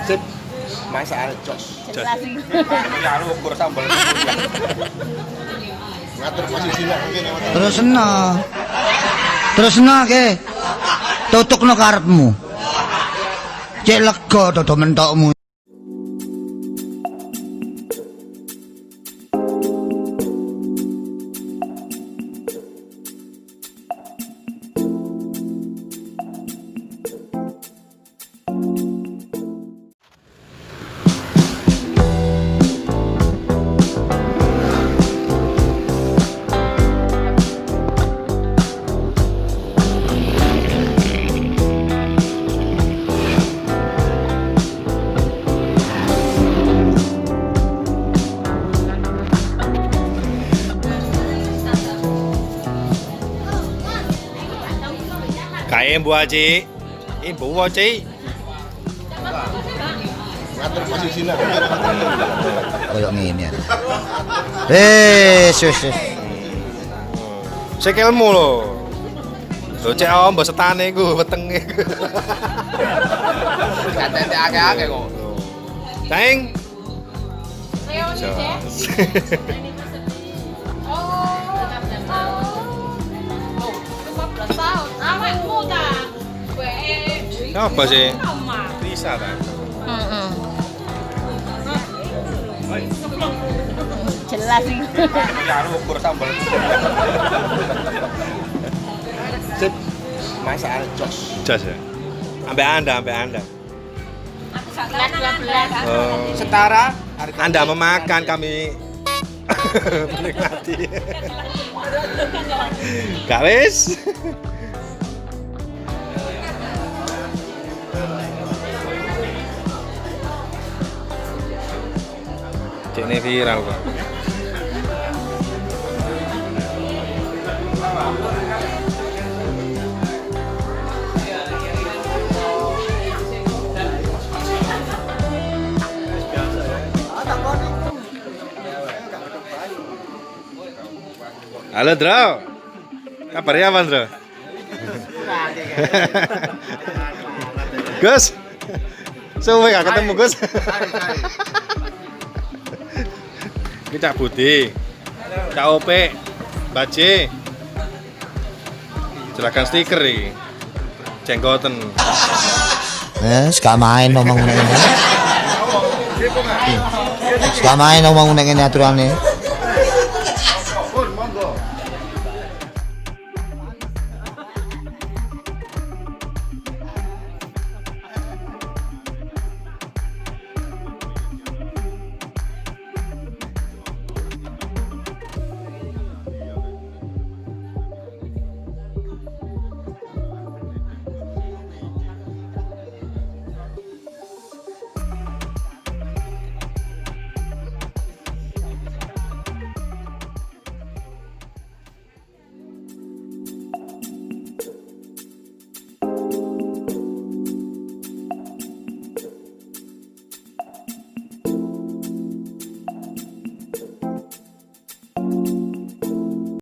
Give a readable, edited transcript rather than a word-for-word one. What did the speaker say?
Sip. Masakan jos. Jelas iki. Ya lu ukur sambal. Ngatur posisinya ngene. Terusna ke. Tutukno karepmu. Cek lega dodo mentokmu. Kae Bu Haji. Bu Haji. Ngatur posisinya ngene. Kayak ngene ya. Sus. Sikilmu lho. Lho cek mbok setane iku wetenge. Katene akeh-akeh kok. Kaing. Apa sih? Bisa kan? Jelas iki. Ya lu ukur sambal. Sip. Masakan jos. Jas ya. Sampai Anda. 12. Setara Anda memakan kami menikmati. Gak wis. Cek ini viral kok. Halo Dro, kabarnya apa Dro? Gus, suwe gak ketemu Gus. Ini Cak Budi, Cak Ope, Baje. Silakan stiker nih, jenggoten. Gak main ngomong ngene. Gak main ngomong ngene aturane.